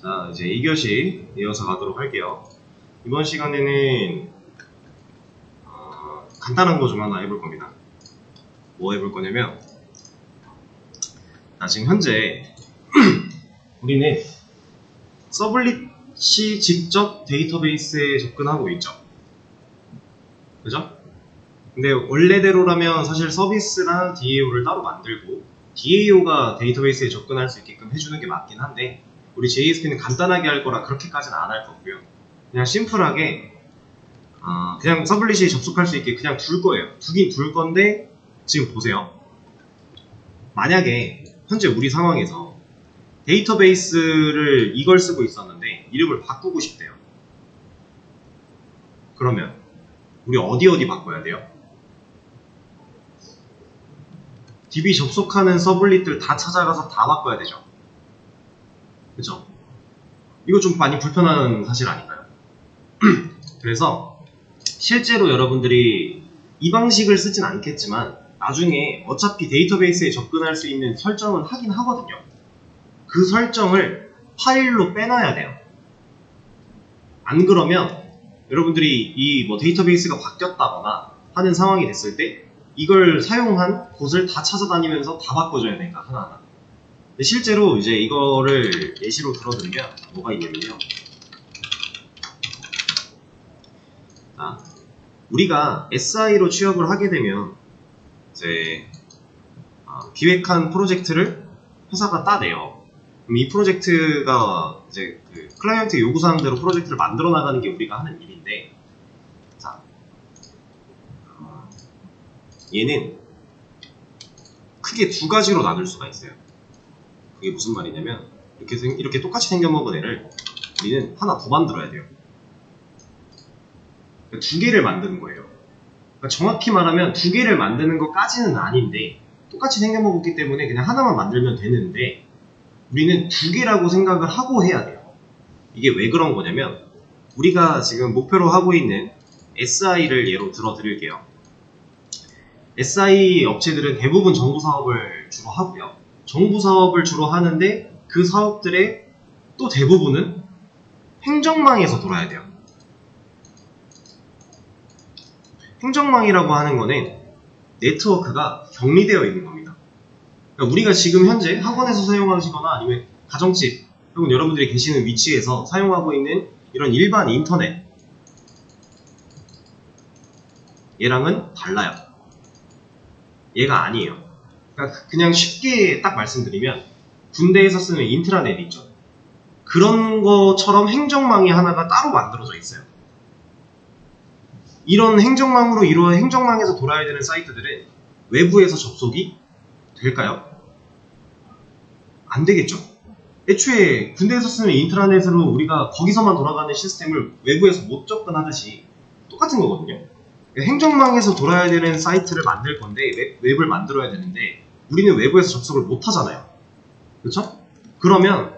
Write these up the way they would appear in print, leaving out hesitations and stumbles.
자, 이제 2교시 이어서 가도록 할게요. 이번 시간에는 간단한 거 좀 하나 해볼 겁니다. 뭐 해볼 거냐면, 지금 현재 우리는 서블릿이 직접 데이터베이스에 접근하고 있죠. 그죠? 근데 원래대로라면 사실 서비스랑 DAO를 따로 만들고 DAO가 데이터베이스에 접근할 수 있게끔 해주는 게 맞긴 한데, 우리 JSP는 간단하게 할 거라 그렇게까지는 안 할 거고요. 그냥 심플하게 그냥 서블릿이 접속할 수 있게 그냥 둘 거예요. 두긴 둘 건데, 지금 보세요. 만약에 현재 우리 상황에서 데이터베이스를 이걸 쓰고 있었는데 이름을 바꾸고 싶대요. 그러면 우리 어디 바꿔야 돼요? DB 접속하는 서블릿들 다 찾아가서 다 바꿔야 되죠. 그쵸? 이거 좀 많이 불편한 사실 아닌가요? 그래서 실제로 여러분들이 이 방식을 쓰진 않겠지만 나중에 어차피 데이터베이스에 접근할 수 있는 설정은 하긴 하거든요. 그 설정을 파일로 빼놔야 돼요. 안 그러면 여러분들이 이 데이터베이스가 바뀌었다거나 하는 상황이 됐을 때 이걸 사용한 곳을 다 찾아다니면서 다 바꿔줘야 되니까 하나하나. 근데 실제로 이제 이거를 예시로 들어드리면 뭐가 있냐면요. 자, 우리가 SI로 취업을 하게 되면 이제 기획한 프로젝트를 회사가 따내요. 그럼 이 프로젝트가 이제 그 클라이언트 요구사항대로 프로젝트를 만들어 나가는 게 우리가 하는 일인데, 자, 얘는 크게 두 가지로 나눌 수가 있어요. 그게 무슨 말이냐면 이렇게 똑같이 생겨먹은 애를 우리는 하나 더 만들어야 돼요. 그러니까 두 개를 만드는 거예요. 그러니까 정확히 말하면 두 개를 만드는 것까지는 아닌데 똑같이 생겨먹었기 때문에 그냥 하나만 만들면 되는데 우리는 두 개라고 생각을 하고 해야 돼요. 이게 왜 그런 거냐면 우리가 지금 목표로 하고 있는 SI를 예로 들어 드릴게요. SI 업체들은 대부분 정부 사업을 주로 하고요. 정부 사업을 주로 하는데 그 사업들의 또 대부분은 행정망에서 돌아야 돼요. 행정망이라고 하는 거는 네트워크가 격리되어 있는 겁니다. 그러니까 우리가 지금 현재 학원에서 사용하시거나 아니면 가정집 혹은 여러분들이 계시는 위치에서 사용하고 있는 이런 일반 인터넷, 얘랑은 달라요. 얘가 아니에요. 그러니까 그냥 쉽게 딱 말씀드리면 군대에서 쓰는 인트라넷 있죠. 그런 것처럼 행정망이 하나가 따로 만들어져 있어요. 이런 행정망에서 돌아야 되는 사이트들은 외부에서 접속이 될까요? 안 되겠죠. 애초에 군대에서 쓰는 인트라넷으로 우리가 거기서만 돌아가는 시스템을 외부에서 못 접근하듯이 똑같은 거거든요. 행정망에서 돌아야 되는 사이트를 만들 건데 웹을 만들어야 되는데 우리는 외부에서 접속을 못 하잖아요. 그렇죠? 그러면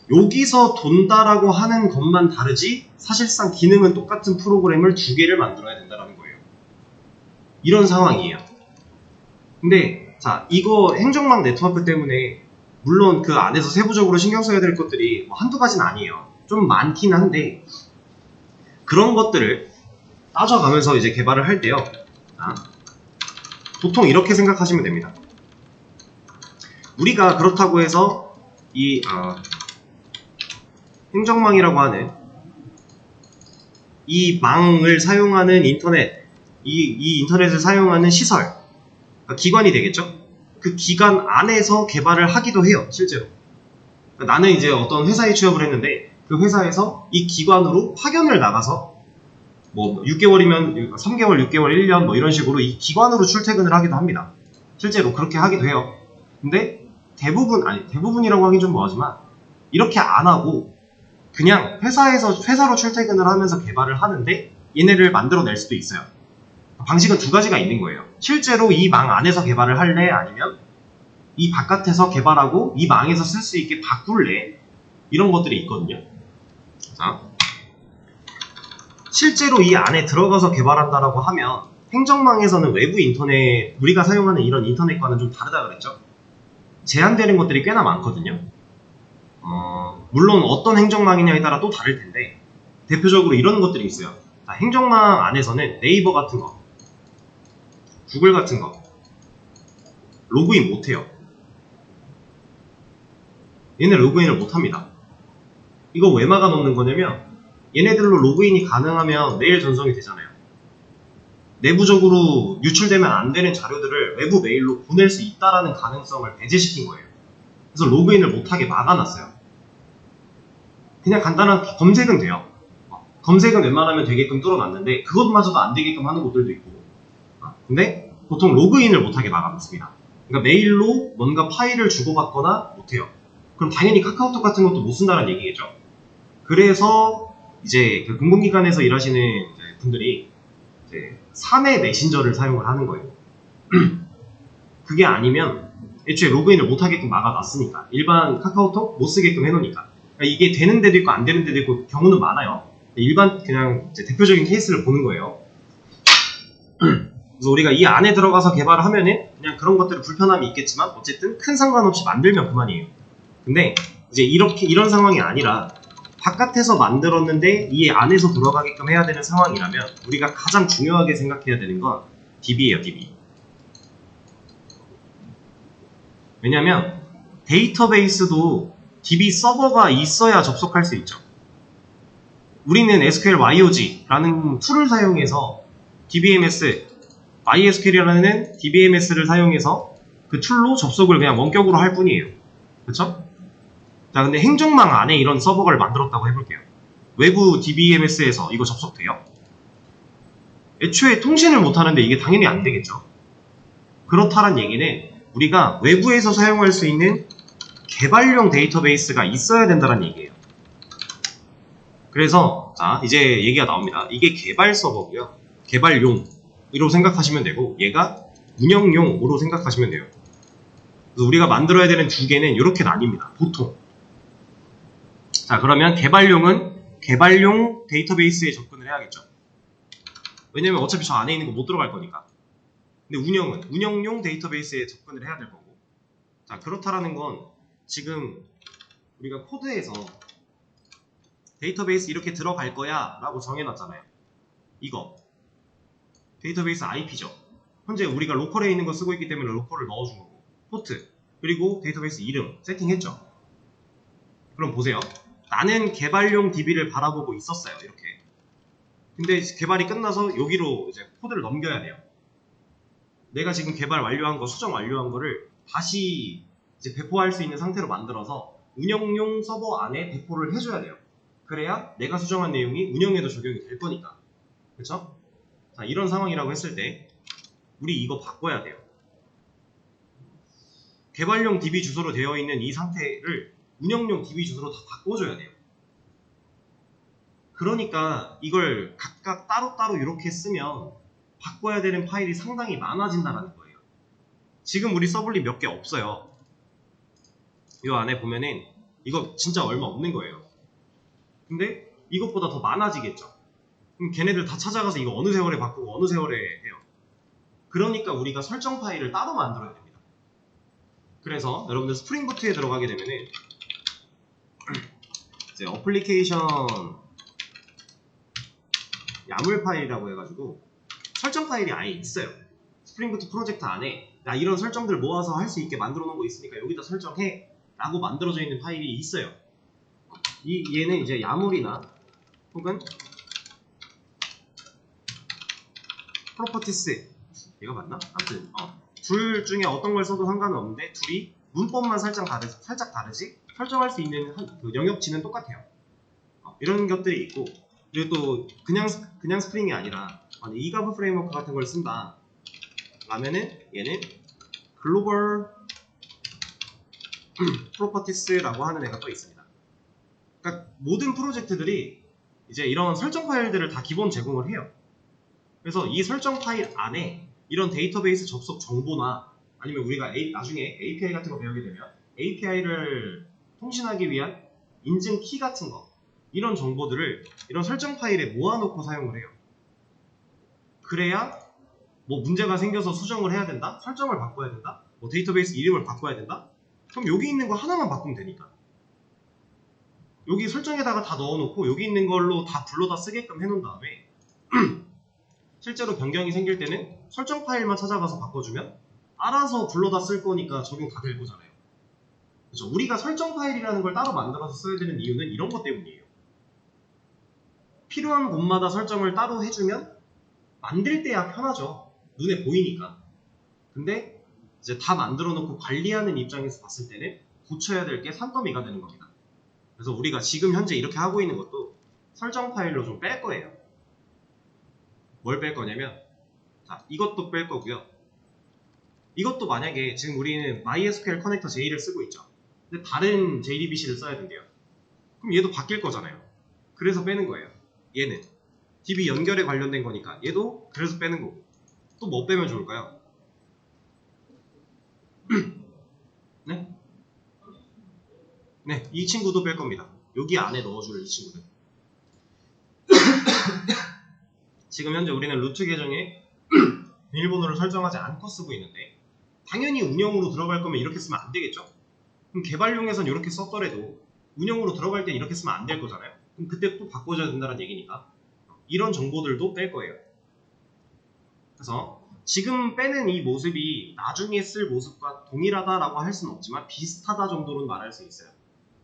여기서 돈다라고 하는 것만 다르지 사실상 기능은 똑같은 프로그램을 두 개를 만들어야 된다는 거예요. 이런 상황이에요. 근데 자, 이거 행정망 네트워크 때문에 물론 그 안에서 세부적으로 신경 써야 될 것들이 한두 가지는 아니에요. 좀 많긴 한데 그런 것들을 따져가면서 이제 개발을 할 때요. 보통 이렇게 생각하시면 됩니다. 우리가 그렇다고 해서 이 행정망이라고 하는 이 망을 사용하는 인터넷, 이 인터넷을 사용하는 시설, 기관이 되겠죠? 그 기관 안에서 개발을 하기도 해요, 실제로. 나는 이제 어떤 회사에 취업을 했는데 그 회사에서 이 기관으로 파견을 나가서 6개월이면 3개월, 6개월, 1년 이런 식으로 이 기관으로 출퇴근을 하기도 합니다. 실제로 그렇게 하기도 해요. 근데 대부분이라고 하긴 좀 뭐하지만 이렇게 안 하고 그냥 회사로 출퇴근을 하면서 개발을 하는데 얘네를 만들어낼 수도 있어요. 방식은 두 가지가 있는 거예요. 실제로 이 망 안에서 개발을 할래? 아니면 이 바깥에서 개발하고 이 망에서 쓸 수 있게 바꿀래? 이런 것들이 있거든요. 자, 실제로 이 안에 들어가서 개발한다라고 하면 행정망에서는 외부 인터넷, 우리가 사용하는 이런 인터넷과는 좀 다르다 그랬죠? 제한되는 것들이 꽤나 많거든요. 물론 어떤 행정망이냐에 따라 또 다를 텐데 대표적으로 이런 것들이 있어요. 자, 행정망 안에서는 네이버 같은 거, 구글 같은 거 로그인 못해요. 얘네 로그인을 못합니다. 이거 왜 막아놓는 거냐면 얘네들로 로그인이 가능하면 메일 전송이 되잖아요. 내부적으로 유출되면 안 되는 자료들을 외부 메일로 보낼 수 있다라는 가능성을 배제시킨 거예요. 그래서 로그인을 못하게 막아놨어요. 그냥 간단한 검색은 돼요. 검색은 웬만하면 되게끔 뚫어놨는데 그것마저도 안 되게끔 하는 곳들도 있고, 근데 보통 로그인을 못하게 막아놓습니다. 그러니까 메일로 뭔가 파일을 주고받거나 못해요. 그럼 당연히 카카오톡 같은 것도 못 쓴다는 얘기겠죠. 그래서 이제 그 공공기관에서 일하시는 분들이 이제 사내 메신저를 사용을 하는 거예요. 그게 아니면 애초에 로그인을 못하게끔 막아놨으니까, 일반 카카오톡 못 쓰게끔 해놓으니까. 그러니까 이게 되는 데도 있고 안 되는 데도 있고 경우는 많아요. 일반 그냥 이제 대표적인 케이스를 보는 거예요. 그래서 우리가 이 안에 들어가서 개발을 하면은 그냥 그런 것들은 불편함이 있겠지만 어쨌든 큰 상관없이 만들면 그만이에요. 근데 이제 이런 상황이 아니라 바깥에서 만들었는데 이 안에서 돌아가게끔 해야 되는 상황이라면 우리가 가장 중요하게 생각해야 되는 건 DB예요, DB. 왜냐면 데이터베이스도 DB 서버가 있어야 접속할 수 있죠. 우리는 SQL YOG라는 툴을 사용해서 DBMS, MySQL이라는 DBMS를 사용해서 그 툴로 접속을 그냥 원격으로 할 뿐이에요. 그쵸? 자, 근데 행정망 안에 이런 서버를 만들었다고 해볼게요. 외부 DBMS에서 이거 접속돼요? 애초에 통신을 못하는데 이게 당연히 안 되겠죠. 그렇다는 얘기는 우리가 외부에서 사용할 수 있는 개발용 데이터베이스가 있어야 된다는 얘기예요. 그래서 자, 이제 얘기가 나옵니다. 이게 개발 서버고요. 개발용으로 생각하시면 되고 얘가 운영용으로 생각하시면 돼요. 그래서 우리가 만들어야 되는 두 개는 이렇게 나뉩니다. 보통. 자, 그러면 개발용은 개발용 데이터베이스에 접근을 해야겠죠. 왜냐면 어차피 저 안에 있는 거 못 들어갈 거니까. 근데 운영은 운영용 데이터베이스에 접근을 해야 될 거고. 자, 그렇다라는 건 지금 우리가 코드에서 데이터베이스 이렇게 들어갈 거야 라고 정해놨잖아요. 이거 데이터베이스 IP죠. 현재 우리가 로컬에 있는 거 쓰고 있기 때문에 로컬을 넣어준 거고, 포트 그리고 데이터베이스 이름 세팅했죠. 그럼 보세요. 나는 개발용 DB를 바라보고 있었어요. 이렇게. 근데 개발이 끝나서 여기로 이제 코드를 넘겨야 돼요. 내가 지금 개발 완료한 거, 수정 완료한 거를 다시 이제 배포할 수 있는 상태로 만들어서 운영용 서버 안에 배포를 해줘야 돼요. 그래야 내가 수정한 내용이 운영에도 적용이 될 거니까. 그쵸? 자, 이런 상황이라고 했을 때 우리 이거 바꿔야 돼요. 개발용 DB 주소로 되어 있는 이 상태를 운영용 DB 주소로 다 바꿔줘야 돼요. 그러니까 이걸 각각 따로따로 이렇게 쓰면 바꿔야 되는 파일이 상당히 많아진다는 거예요. 지금 우리 서블릿 몇 개 없어요. 이 안에 보면은 이거 진짜 얼마 없는 거예요. 근데 이것보다 더 많아지겠죠. 그럼 걔네들 다 찾아가서 이거 어느 세월에 바꾸고 어느 세월에 해요. 그러니까 우리가 설정 파일을 따로 만들어야 됩니다. 그래서 여러분들 스프링 부트에 들어가게 되면은 이제 어플리케이션 야물 파일이라고 해가지고 설정 파일이 아예 있어요. 스프링 부트 프로젝트 안에 나 이런 설정들 모아서 할 수 있게 만들어 놓은 거 있으니까 여기다 설정해 라고 만들어져 있는 파일이 있어요. 얘는 이제 야물이나 혹은 프로퍼티스, 얘가 맞나? 아무튼 둘 중에 어떤 걸 써도 상관은 없는데 둘이 문법만 살짝 다르지 설정할 수 있는 그 영역치는 똑같아요. 이런 것들이 있고, 그리고 또 그냥 스프링이 아니라 이가브 프레임워크 같은 걸 쓴다 라면은 얘는 글로벌 프로퍼티스라고 하는 애가 또 있습니다. 그러니까 모든 프로젝트들이 이제 이런 설정 파일들을 다 기본 제공을 해요. 그래서 이 설정 파일 안에 이런 데이터베이스 접속 정보나 아니면 우리가 나중에 API 같은 거 배우게 되면 API를 통신하기 위한 인증 키 같은 거, 이런 정보들을 이런 설정 파일에 모아놓고 사용을 해요. 그래야 뭐 문제가 생겨서 수정을 해야 된다? 설정을 바꿔야 된다? 뭐 데이터베이스 이름을 바꿔야 된다? 그럼 여기 있는 거 하나만 바꾸면 되니까. 여기 설정에다가 다 넣어놓고 여기 있는 걸로 다 불러다 쓰게끔 해놓은 다음에 실제로 변경이 생길 때는 설정 파일만 찾아가서 바꿔주면 알아서 불러다 쓸 거니까 적용 다 될 거잖아요. 그렇죠? 우리가 설정 파일이라는 걸 따로 만들어서 써야 되는 이유는 이런 것 때문이에요. 필요한 곳마다 설정을 따로 해주면 만들 때야 편하죠. 눈에 보이니까. 근데 이제 다 만들어 놓고 관리하는 입장에서 봤을 때는 고쳐야 될 게 산더미가 되는 겁니다. 그래서 우리가 지금 현재 이렇게 하고 있는 것도 설정 파일로 좀 뺄 거예요. 뭘 뺄 거냐면, 자, 이것도 뺄 거고요. 이것도 만약에 지금 우리는 MySQL 커넥터 J를 쓰고 있죠. 근데 다른 JDBC를 써야 된대요. 그럼 얘도 바뀔 거잖아요. 그래서 빼는 거예요. 얘는 DB 연결에 관련된 거니까 얘도 그래서 빼는 거고. 또 뭐 빼면 좋을까요? 네? 네, 이 친구도 뺄 겁니다. 여기 안에 넣어줄 이 친구들. 지금 현재 우리는 루트 계정에 비밀번호를 설정하지 않고 쓰고 있는데 당연히 운영으로 들어갈 거면 이렇게 쓰면 안 되겠죠? 그럼 개발용에선 이렇게 썼더라도 운영으로 들어갈 땐 이렇게 쓰면 안 될 거잖아요. 그럼 그때 또 바꿔줘야 된다는 얘기니까 이런 정보들도 뺄 거예요. 그래서 지금 빼는 이 모습이 나중에 쓸 모습과 동일하다라고 할 수는 없지만 비슷하다 정도로는 말할 수 있어요.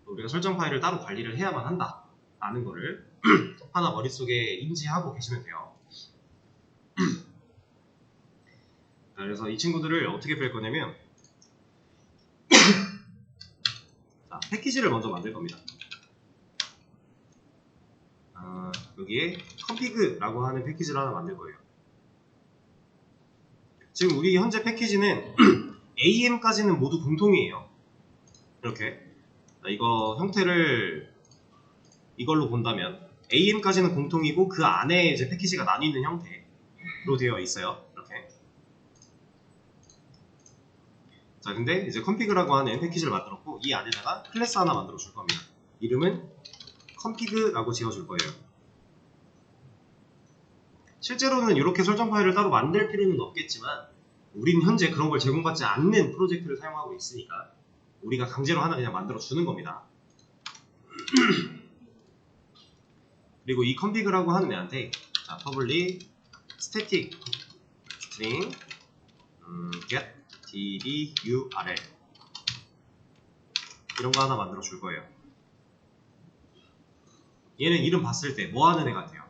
우리가 설정 파일을 따로 관리를 해야만 한다 라는 거를 하나 머릿속에 인지하고 계시면 돼요. 그래서 이 친구들을 어떻게 뺄 거냐면 자, 패키지를 먼저 만들 겁니다. 여기에 config라고 하는 패키지를 하나 만들 거예요. 지금 우리 현재 패키지는 AM까지는 모두 공통이에요. 이렇게 이거 형태를 이걸로 본다면 AM까지는 공통이고 그 안에 이제 패키지가 나뉘는 형태로 되어 있어요. 이렇게. 자, 근데 이제 config라고 하는 패키지를 만들었고 이 안에다가 클래스 하나 만들어 줄 겁니다. 이름은 config라고 지어줄 거예요. 실제로는 이렇게 설정 파일을 따로 만들 필요는 없겠지만 우린 현재 그런 걸 제공받지 않는 프로젝트를 사용하고 있으니까 우리가 강제로 하나 그냥 만들어 주는 겁니다. 그리고 이 config라고 하는 애한테 자, public static string get db url 이런 거 하나 만들어 줄 거예요. 얘는 이름 봤을 때 뭐 하는 애 같아요?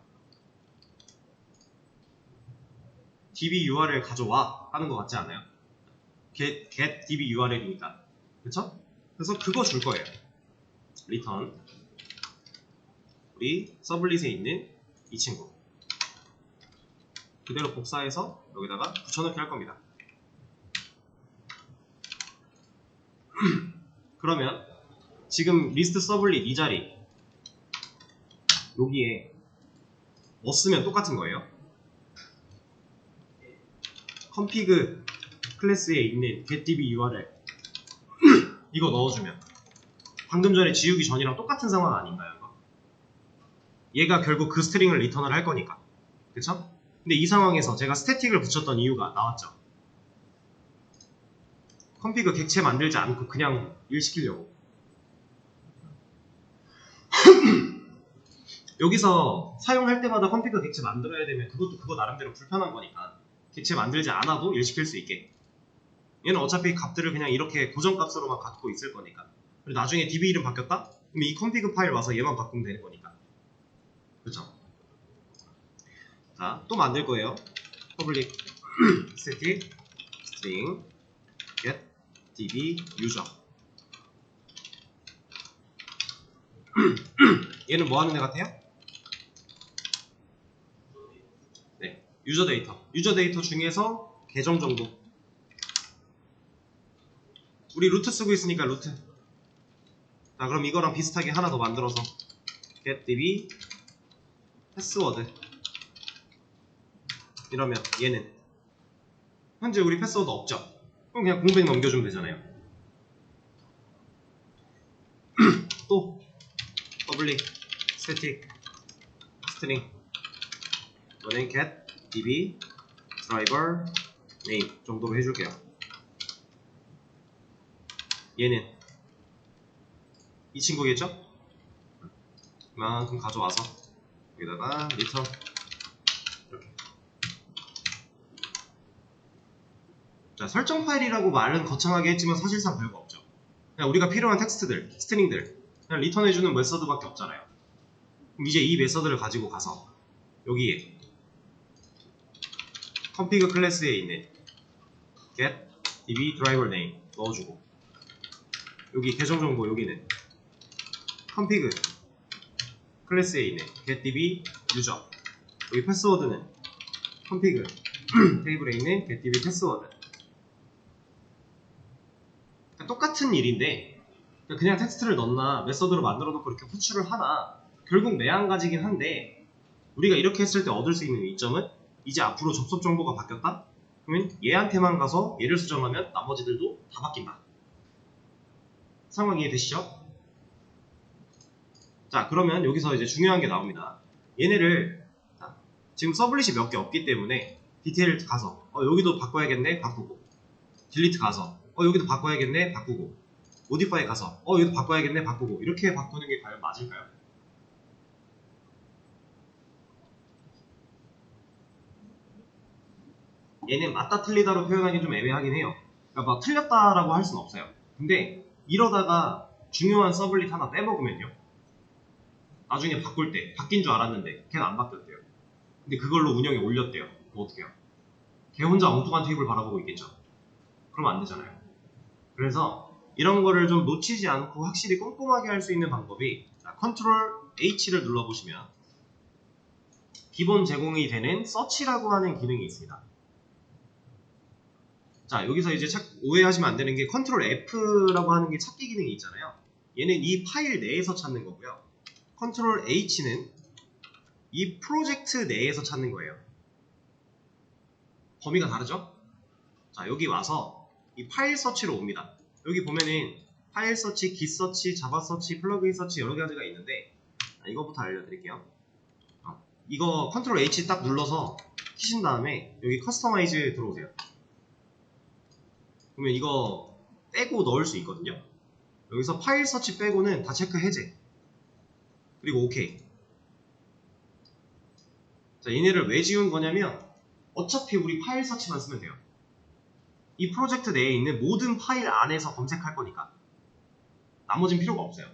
db url 가져와 하는 것 같지 않아요? get db url이니까. 그쵸? 그래서 그거 줄 거예요. return 우리 서블릿에 있는 이 친구 그대로 복사해서 여기다가 붙여넣기 할 겁니다. 그러면 지금 리스트 서블릿 이 자리 여기에 뭐 쓰면 똑같은 거예요? config 클래스에 있는 getDB URL 이거 넣어주면 방금 전에 지우기 전이랑 똑같은 상황 아닌가요? 이거? 얘가 결국 그 스트링을 리턴을 할 거니까. 그쵸? 근데 이 상황에서 제가 스태틱을 붙였던 이유가 나왔죠. config 객체 만들지 않고 그냥 일 시키려고. 여기서 사용할 때마다 config 객체 만들어야 되면 그것도 그거 나름대로 불편한 거니까 객체 만들지 않아도 일 시킬 수 있게. 얘는 어차피 값들을 그냥 이렇게 고정값으로만 갖고 있을 거니까. 그리고 나중에 DB 이름 바뀌었다? 그럼 이 config 파일 와서 얘만 바꾸면 되는 거니까. 그쵸? 자, 또 만들 거예요. public static string get db user 얘는 뭐 하는 애 같아요? 네, 유저 데이터. 유저 데이터 중에서 계정 정도. 우리 루트 쓰고 있으니까 루트. 자, 그럼 이거랑 비슷하게 하나 더 만들어서 get db 패스워드 이러면 얘는 현재 우리 패스워드 없죠? 그럼 그냥 공백 넘겨주면 되잖아요. 또 public static string 이거는 get db driver name 정도로 해줄게요. 얘는 이 친구겠죠? 이만큼 가져와서 여기다가 리턴 이렇게. 자, 설정 파일이라고 말은 거창하게 했지만 사실상 별거 없죠. 그냥 우리가 필요한 텍스트들, 스트링들 그냥 리턴해주는 메서드밖에 없잖아요. 그럼 이제 이 메서드를 가지고 가서 여기에 config 클래스에 있는 get db driver name 넣어주고, 여기 계정 정보 여기는 config 클래스에 있는 get db user, 여기 패스워드는 config 테이블에 있는 get db 패스워드. 똑같은 일인데 그냥 텍스트를 넣나 메서드로 만들어 놓고 이렇게 호출을 하나 결국 매한가지긴 한데, 우리가 이렇게 했을 때 얻을 수 있는 이점은 이제 앞으로 접속 정보가 바뀌었다? 그러면 얘한테만 가서 얘를 수정하면 나머지들도 다 바뀐다. 상황 이해되시죠? 자, 그러면 여기서 이제 중요한 게 나옵니다. 얘네를 지금 서블릿이 몇 개 없기 때문에 디테일 가서 여기도 바꿔야겠네 바꾸고, 딜리트 가서 여기도 바꿔야겠네 바꾸고, 모디파이 가서 여기도 바꿔야겠네 바꾸고, 이렇게 바꾸는 게 과연 맞을까요? 얘는 맞다 틀리다로 표현하기 좀 애매하긴 해요. 그러니까 막 틀렸다라고 할 수는 없어요. 근데 이러다가 중요한 서블릿 하나 빼먹으면요, 나중에 바꿀 때 바뀐 줄 알았는데 걔는 안 바뀌었대요. 근데 그걸로 운영에 올렸대요. 그럼 어떡해요? 걔 혼자 엉뚱한 테이블 바라보고 있겠죠. 그러면 안 되잖아요. 그래서 이런 거를 좀 놓치지 않고 확실히 꼼꼼하게 할 수 있는 방법이, 컨트롤 H를 눌러보시면 기본 제공이 되는 서치라고 하는 기능이 있습니다. 자, 여기서 이제 오해하시면 안 되는 게 컨트롤 F라고 하는 게 찾기 기능이 있잖아요. 얘는 이 파일 내에서 찾는 거고요. 컨트롤 H는 이 프로젝트 내에서 찾는 거예요. 범위가 다르죠? 자, 여기 와서 이 파일 서치로 옵니다. 여기 보면은 파일 서치, 깃 서치, 자바 서치, 플러그인 서치 여러 가지가 있는데, 이거부터 알려드릴게요. 이거 컨트롤 H 딱 눌러서 키신 다음에 여기 커스터마이즈 들어오세요. 그러면 이거 빼고 넣을 수 있거든요. 여기서 파일 서치 빼고는 다 체크 해제, 그리고 OK. 자, 얘네를 왜 지운 거냐면 어차피 우리 파일 서치만 쓰면 돼요. 이 프로젝트 내에 있는 모든 파일 안에서 검색할 거니까 나머진 필요가 없어요.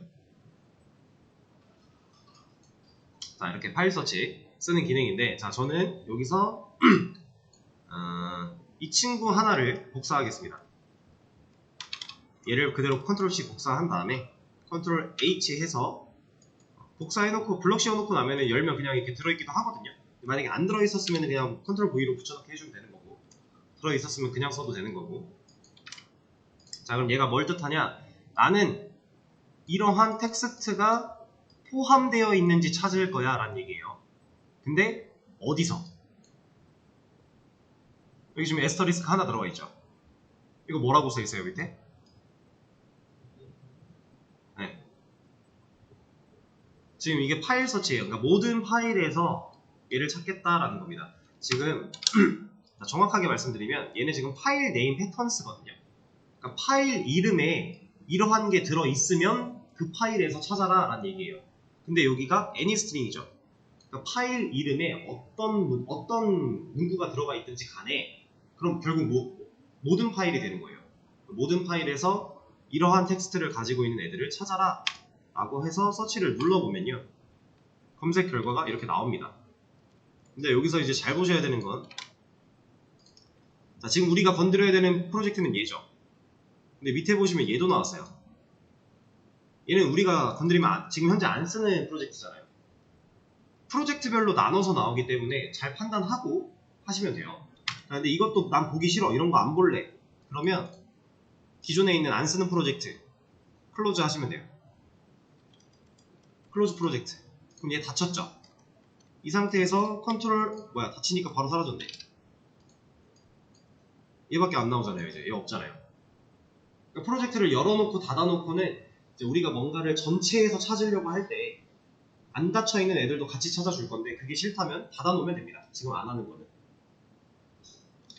자, 이렇게 파일 서치 쓰는 기능인데, 자, 저는 여기서 이 친구 하나를 복사하겠습니다. 얘를 그대로 컨트롤 C 복사한 다음에 컨트롤 H 해서 복사해놓고 블럭 씌워놓고 나면은 열면 그냥 이렇게 들어있기도 하거든요. 만약에 안 들어있었으면 그냥 컨트롤 V로 붙여넣기 해주면 되는 거고, 들어있었으면 그냥 써도 되는 거고. 자, 그럼 얘가 뭘 뜻하냐? 나는 이러한 텍스트가 포함되어 있는지 찾을 거야 라는 얘기예요. 근데 어디서? 여기 지금 에스터리스크 하나 들어가 있죠. 이거 뭐라고 써 있어요 밑에? 네. 지금 이게 파일 서치예요. 그러니까 모든 파일에서 얘를 찾겠다라는 겁니다. 지금 정확하게 말씀드리면 얘는 지금 파일 네임 패턴스거든요. 그러니까 파일 이름에 이러한 게 들어있으면 그 파일에서 찾아라 라는 얘기예요. 근데 여기가 anyString이죠. 그러니까 파일 이름에 어떤 문구가 들어가 있든지 간에 그럼 결국 모든 파일이 되는 거예요. 모든 파일에서 이러한 텍스트를 가지고 있는 애들을 찾아라 라고 해서 서치를 눌러보면요, 검색 결과가 이렇게 나옵니다. 근데 여기서 이제 잘 보셔야 되는 건, 자, 지금 우리가 건드려야 되는 프로젝트는 얘죠. 근데 밑에 보시면 얘도 나왔어요. 얘는 우리가 건드리면 지금 현재 안 쓰는 프로젝트잖아요. 프로젝트별로 나눠서 나오기 때문에 잘 판단하고 하시면 돼요. 근데 이것도 난 보기 싫어, 이런 거 안 볼래, 그러면 기존에 있는 안 쓰는 프로젝트 클로즈 하시면 돼요. 클로즈 프로젝트. 그럼 얘 닫혔죠? 이 상태에서 컨트롤 닫히니까 바로 사라졌네. 얘밖에 안 나오잖아요. 이제 얘 없잖아요. 그러니까 프로젝트를 열어놓고 닫아놓고는 이제 우리가 뭔가를 전체에서 찾으려고 할 때 안 닫혀있는 애들도 같이 찾아줄 건데, 그게 싫다면 닫아놓으면 됩니다. 지금 안 하는 거는.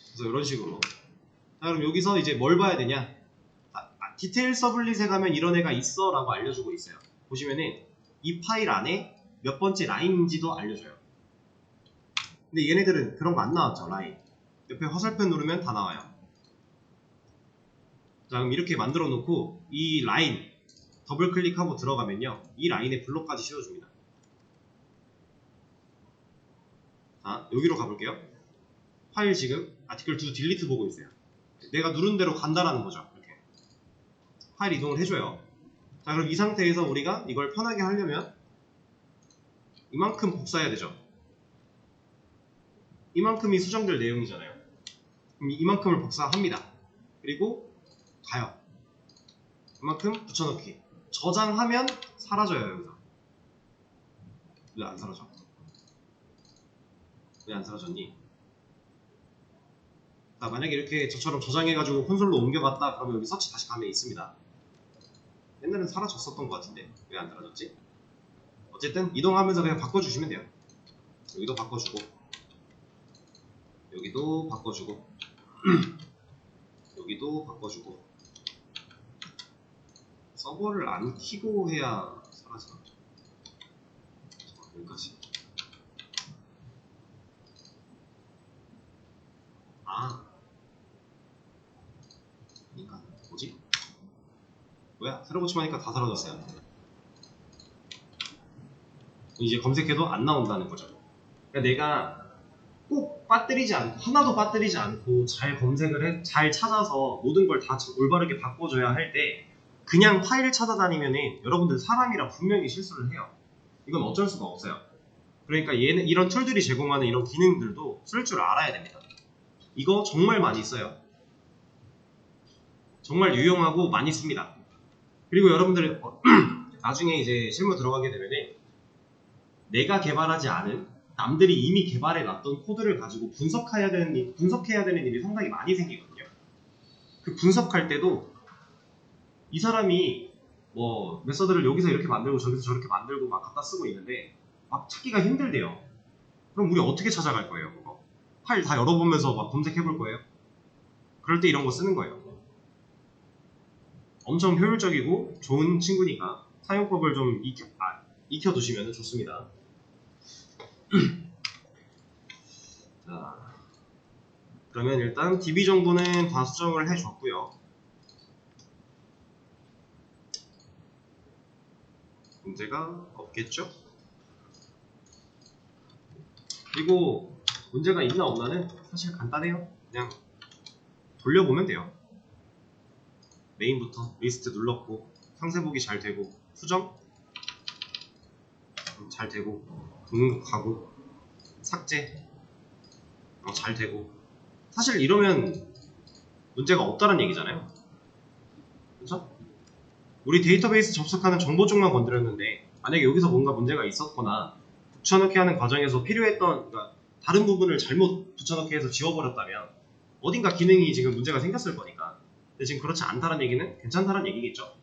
그래서 이런 식으로. 자, 그럼 여기서 이제 뭘 봐야 되냐? 디테일 서블릿에 가면 이런 애가 있어 라고 알려주고 있어요. 보시면은 이 파일 안에 몇 번째 라인인지도 알려줘요. 근데 얘네들은 그런 거 안 나왔죠. 라인 옆에 화살표 누르면 다 나와요. 자, 그럼 이렇게 만들어 놓고 이 라인 더블 클릭하고 들어가면요, 이 라인에 블록까지 씌워줍니다. 자, 여기로 가볼게요. 파일 지금 아티클 2 딜리트 보고 있어요. 내가 누른 대로 간다라는 거죠. 이렇게 파일 이동을 해줘요. 자, 그럼 이 상태에서 우리가 이걸 편하게 하려면 이만큼 복사해야 되죠. 이만큼이 수정될 내용이잖아요. 그럼 이만큼을 복사합니다. 그리고 가요. 이만큼 붙여넣기. 저장하면 사라져요. 여기서. 왜 안 사라져? 왜 안 사라졌니? 자, 만약에 이렇게 저처럼 저장해가지고 콘솔로 옮겨갔다 그러면 여기 서치 다시 가면 있습니다. 옛날엔 사라졌었던 것 같은데 왜 안 사라졌지? 어쨌든 이동하면서 그냥 바꿔주시면 돼요. 여기도 바꿔주고 여기도 바꿔주고 여기도 바꿔주고. 서버를 안 키고 해야 사라지나? 여기까지. 아, 그러니까 뭐지? 뭐야? 새로 고침하니까 다 사라졌어요. 이제 검색해도 안 나온다는 거죠. 그러니까 내가 꼭 빠뜨리지 않고, 하나도 빠뜨리지 않고 잘 검색을 해, 잘 찾아서 모든 걸 다 올바르게 바꿔줘야 할 때 그냥 파일을 찾아다니면은 여러분들 사람이라 분명히 실수를 해요. 이건 어쩔 수가 없어요. 그러니까 얘는 이런 툴들이 제공하는 이런 기능들도 쓸 줄 알아야 됩니다. 이거 정말 많이 써요. 정말 유용하고 많이 씁니다. 그리고 여러분들 나중에 이제 실무 들어가게 되면은 내가 개발하지 않은 남들이 이미 개발해 놨던 코드를 가지고 분석해야 되는 일이 상당히 많이 생기거든요. 그 분석할 때도 이 사람이 뭐 메서드를 여기서 이렇게 만들고 저기서 저렇게 만들고 막 갖다 쓰고 있는데 막 찾기가 힘들대요. 그럼 우리 어떻게 찾아갈 거예요? 그거 파일 다 열어보면서 막 검색해 볼 거예요? 그럴 때 이런 거 쓰는 거예요. 엄청 효율적이고 좋은 친구니까 사용법을 좀 익혀두시면 좋습니다. 자, 그러면 일단 DB 정도는 다 수정을 해줬고요. 문제가 없겠죠? 그리고 문제가 있나 없나는 사실 간단해요. 그냥 돌려보면 돼요. 메인부터 리스트 눌렀고 상세 보기 잘 되고 수정 잘 되고 등록하고 삭제 잘 되고. 사실 이러면 문제가 없다는 얘기잖아요. 그렇죠? 우리 데이터베이스 접속하는 정보 쪽만 건드렸는데 만약에 여기서 뭔가 문제가 있었거나 붙여넣기 하는 과정에서 필요했던, 그러니까 다른 부분을 잘못 붙여넣기 해서 지워버렸다면 어딘가 기능이 지금 문제가 생겼을 거니까. 근데 지금 그렇지 않다는 얘기는 괜찮다는 얘기겠죠.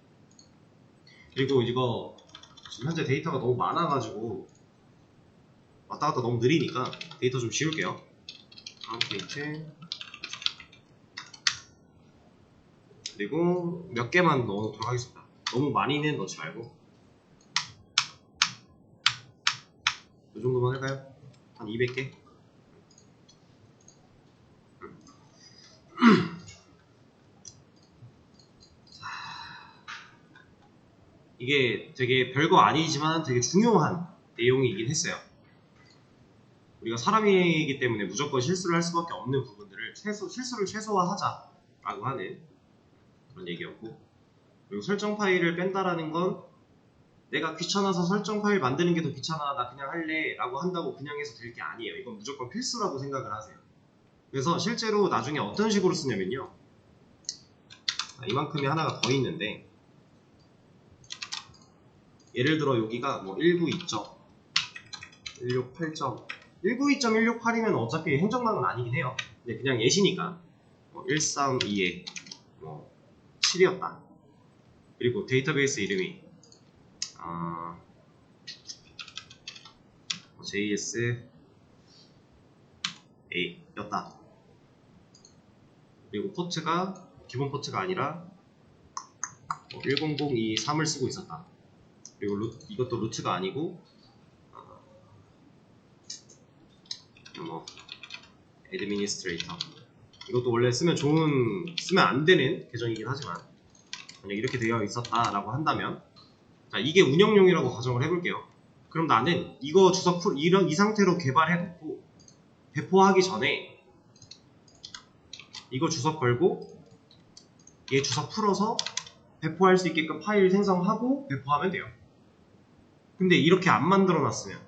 그리고 이거 지금 현재 데이터가 너무 많아가지고 왔다 갔다 너무 느리니까 데이터 좀 지울게요. 업데이트. 그리고 몇 개만 넣어놓도록 하겠습니다. 너무 많이는 넣지 말고 이 정도만 할까요? 한 200개? 이게 되게 별거 아니지만 되게 중요한 내용이긴 했어요. 우리가 사람이기 때문에 무조건 실수를 할 수밖에 없는 부분들을 실수를 최소화하자라고 하는 그런 얘기였고, 그리고 설정 파일을 뺀다라는 건 내가 귀찮아서 설정 파일 만드는 게 더 귀찮아 나 그냥 할래 라고 한다고 그냥 해서 될 게 아니에요. 이건 무조건 필수라고 생각을 하세요. 그래서 실제로 나중에 어떤 식으로 쓰냐면요, 이만큼이 하나가 더 있는데 예를 들어 여기가 뭐 192점 168점 192.168이면 어차피 행정망은 아니긴 해요. 근데 그냥 예시니까 132에 7이었다. 그리고 데이터베이스 이름이 JSA였다. 그리고 포트가 기본 포트가 아니라 1002-3을 쓰고 있었다. 그리고 이것도 루트가 아니고 뭐 애드미니스트레이터, 이것도 원래 쓰면 안 되는 계정이긴 하지만 만약 이렇게 되어 있었다라고 한다면, 자, 이게 운영용이라고 가정을 해볼게요. 그럼 나는 이거 주석 이 상태로 개발해놓고 배포하기 전에 이거 주석 걸고 얘 주석 풀어서 배포할 수 있게끔 파일 생성하고 배포하면 돼요. 근데 이렇게 안 만들어놨으면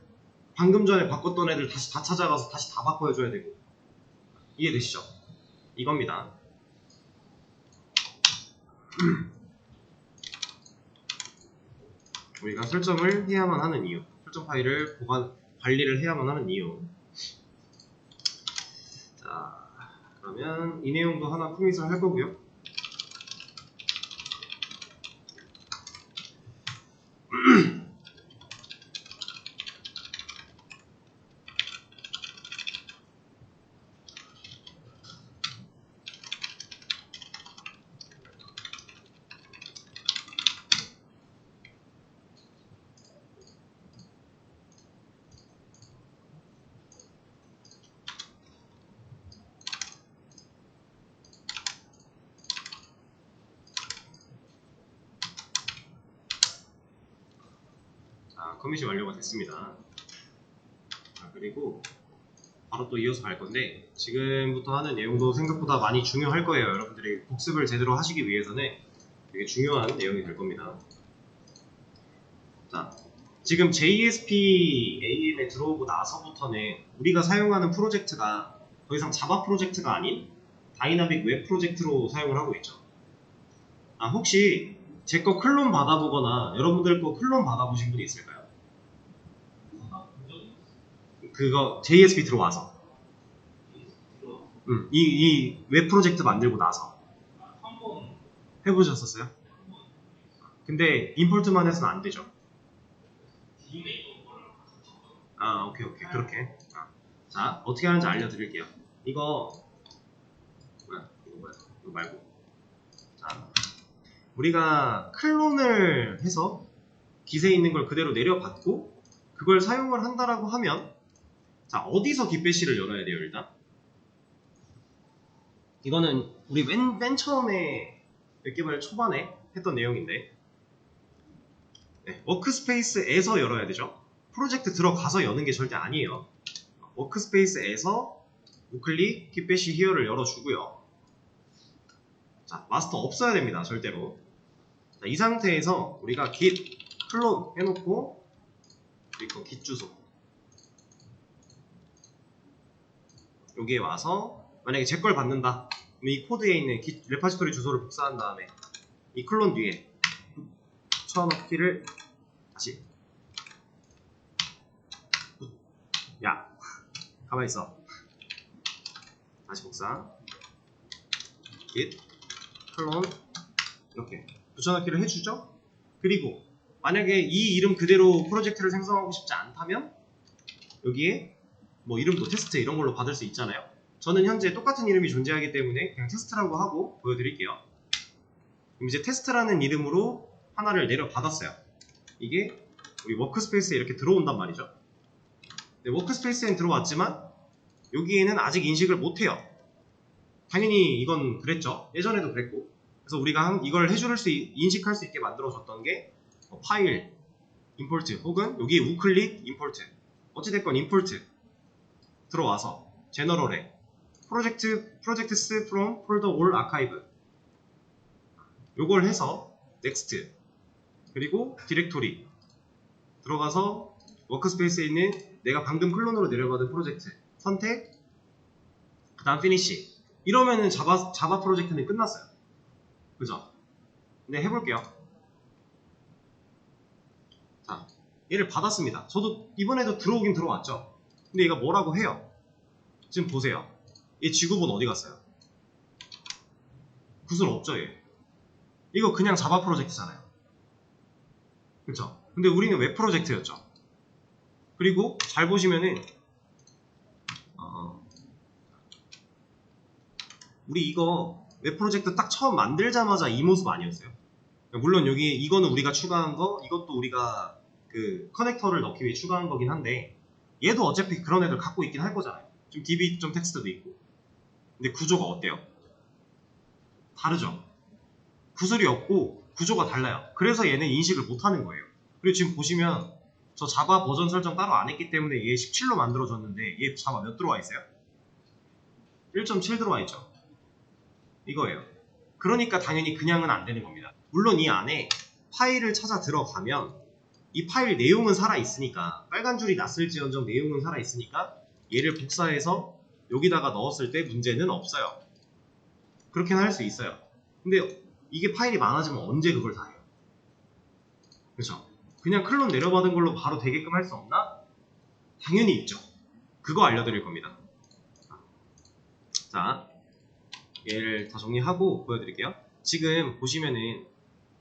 방금 전에 바꿨던 애들 다시 다 찾아가서 다시 다 바꿔줘야 되고, 이해되시죠? 이겁니다. 우리가 설정을 해야만 하는 이유, 설정 파일을 관리를 해야만 하는 이유. 자, 그러면 이 내용도 하나 코밋을 할 거고요. 자, 커밋이 완료가 됐습니다. 자, 그리고 바로 또 이어서 갈 건데, 지금부터 하는 내용도 생각보다 많이 중요할 거예요. 여러분들이 복습을 제대로 하시기 위해서는 되게 중요한 내용이 될 겁니다. 자, 지금 JSP AM에 들어오고 나서부터는 우리가 사용하는 프로젝트가 더 이상 자바 프로젝트가 아닌 다이나믹 웹 프로젝트로 사용을 하고 있죠. 아, 혹시 제 거 클론 받아보거나 여러분들 거 클론 받아보신 분이 있을까요? 그거 JSP 들어와서 이 웹 프로젝트 만들고 나서 해보셨었어요? 근데 임포트만 해서는 안 되죠. 아, 오케이 그렇게. 자, 어떻게 하는지 알려드릴게요. 이거 이거 말고, 자, 우리가 클론을 해서 깃에 있는 걸 그대로 내려받고 그걸 사용을 한다라고 하면, 자, 어디서 깃배시를 열어야 돼요? 일단 이거는 우리 맨 처음에 웹 개발 초반에 했던 내용인데, 네, 워크스페이스에서 열어야 되죠. 프로젝트 들어가서 여는 게 절대 아니에요. 워크스페이스에서 우클릭 깃배시 히어를 열어주고요. 자, 마스터 없어야 됩니다. 절대로. 자, 이 상태에서 우리가 git 클론 해놓고 그리고 git 주소 여기에 와서 만약에 제 걸 받는다, 그럼 이 코드에 있는 git 레파지토리 주소를 복사한 다음에 이 클론 뒤에 붙여넣기를 다시, 야 가만히 있어, 다시 복사 git 클론 이렇게 붙여넣기를 해주죠. 그리고 만약에 이 이름 그대로 프로젝트를 생성하고 싶지 않다면 여기에 뭐 이름도 테스트 이런 걸로 받을 수 있잖아요. 저는 현재 똑같은 이름이 존재하기 때문에 그냥 테스트라고 하고 보여드릴게요. 그럼 이제 테스트라는 이름으로 하나를 내려받았어요. 이게 우리 워크스페이스에 이렇게 들어온단 말이죠. 네, 워크스페이스엔 들어왔지만 여기에는 아직 인식을 못해요. 당연히 이건 그랬죠. 예전에도 그랬고. 그래서 우리가 이걸 인식할 수 있게 만들어줬던 게 파일 임포트 혹은 여기 우클릭 임포트, 어찌됐건 임포트 들어와서 제너럴에 projects from folder all archive 요걸 해서 next, 그리고 디렉토리 들어가서 워크스페이스에 있는 내가 방금 클론으로 내려받은 프로젝트 선택, 그 다음 finish. 이러면은 자바 프로젝트는 끝났어요. 그죠? 근데 해볼게요. 자, 얘를 받았습니다. 저도 이번에도 들어오긴 들어왔죠. 근데 얘가 뭐라고 해요? 지금 보세요. 얘 지구본 어디 갔어요? 구슬 없죠, 얘. 이거 그냥 자바 프로젝트잖아요. 그쵸? 근데 우리는 웹 프로젝트였죠. 그리고 잘 보시면은 우리 이거 웹 프로젝트 딱 처음 만들자마자 이 모습 아니었어요? 물론 여기 이거는 우리가 추가한 거, 이것도 우리가 그 커넥터를 넣기 위해 추가한 거긴 한데 얘도 어차피 그런 애들 갖고 있긴 할 거잖아요. 좀 db 좀 텍스트도 있고. 근데 구조가 어때요? 다르죠. 구슬이 없고 구조가 달라요. 그래서 얘는 인식을 못하는 거예요. 그리고 지금 보시면 저 자바 버전 설정 따로 안 했기 때문에 얘 17로 만들어졌는데 얘 자바 몇 들어와 있어요? 1.7 들어와 있죠. 이거예요. 그러니까 당연히 그냥은 안 되는 겁니다. 물론 이 안에 파일을 찾아 들어가면 이 파일 내용은 살아있으니까 빨간 줄이 났을지언정 내용은 살아있으니까 얘를 복사해서 여기다가 넣었을 때 문제는 없어요. 그렇게는 할 수 있어요. 근데 이게 파일이 많아지면 언제 그걸 다 해요? 그렇죠? 그냥 클론 내려받은 걸로 바로 되게끔 할 수 없나? 당연히 있죠. 그거 알려드릴 겁니다. 자, 얘를 다 정리하고 보여드릴게요. 지금 보시면은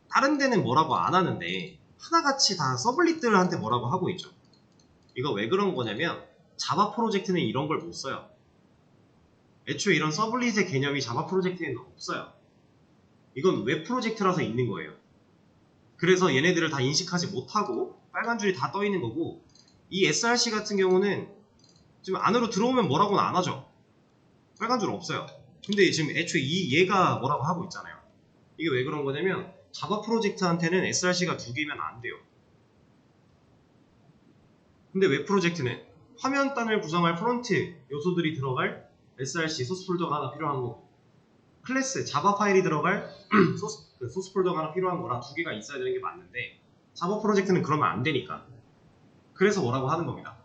다른 데는 뭐라고 안 하는데 하나같이 다 서블릿들한테 뭐라고 하고 있죠. 이거 왜 그런 거냐면 자바 프로젝트는 이런 걸 못 써요. 애초에 이런 서블릿의 개념이 자바 프로젝트에는 없어요. 이건 웹 프로젝트라서 있는 거예요. 그래서 얘네들을 다 인식하지 못하고 빨간 줄이 다 떠 있는 거고, 이 src 같은 경우는 지금 안으로 들어오면 뭐라고는 안 하죠. 빨간 줄 없어요. 근데 지금 애초에 얘가 뭐라고 하고 있잖아요. 이게 왜 그런 거냐면 자바 프로젝트한테는 src가 두 개면 안 돼요. 근데 웹 프로젝트는 화면단을 구성할 프론트 요소들이 들어갈 src 소스 폴더가 하나 필요한 거고, 클래스 자바 파일이 들어갈 소스 폴더가 하나 필요한 거라 두 개가 있어야 되는 게 맞는데 자바 프로젝트는 그러면 안 되니까, 그래서 뭐라고 하는 겁니다.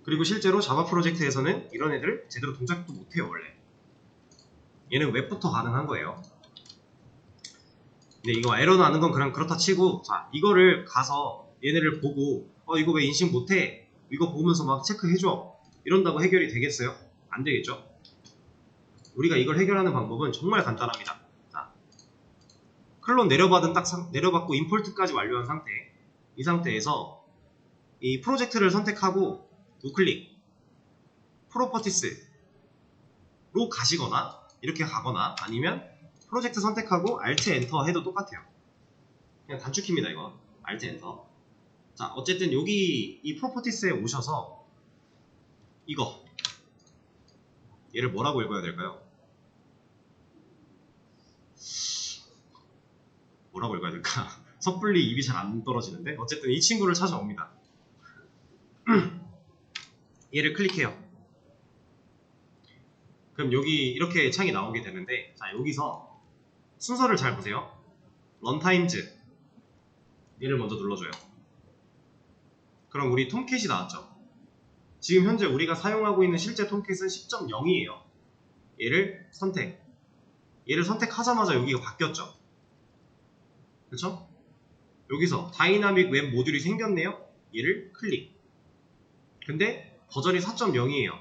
그리고 실제로 자바 프로젝트에서는 이런 애들 제대로 동작도 못해요. 원래 얘는 웹부터 가능한 거예요. 근데 이거 에러 나는 건 그냥 그렇다 치고, 자 이거를 가서 얘네를 보고 이거 왜 인식 못해? 이거 보면서 막 체크해줘 이런다고 해결이 되겠어요? 안 되겠죠? 우리가 이걸 해결하는 방법은 정말 간단합니다. 자, 클론 내려받은 내려받고 임포트까지 완료한 상태, 이 상태에서 이 프로젝트를 선택하고 우클릭 프로퍼티스로 가시거나 이렇게 가거나 아니면 프로젝트 선택하고 Alt 엔터 해도 똑같아요. 그냥 단축키입니다. 이거 Alt 엔터. 자, 어쨌든 여기 이 프로퍼티스에 오셔서 이거 얘를 뭐라고 읽어야 될까요? 뭐라고 읽어야 될까? 섣불리 입이 잘 안 떨어지는데, 어쨌든 이 친구를 찾아옵니다. 얘를 클릭해요. 그럼 여기 이렇게 창이 나오게 되는데, 자 여기서 순서를 잘 보세요. 런타임즈 얘를 먼저 눌러줘요. 그럼 우리 톰캣이 나왔죠. 지금 현재 우리가 사용하고 있는 실제 톰캣은 10.0이에요. 얘를 선택하자마자 여기가 바뀌었죠. 그렇죠? 여기서 다이나믹 웹 모듈이 생겼네요. 얘를 클릭. 근데 버전이 4.0이에요.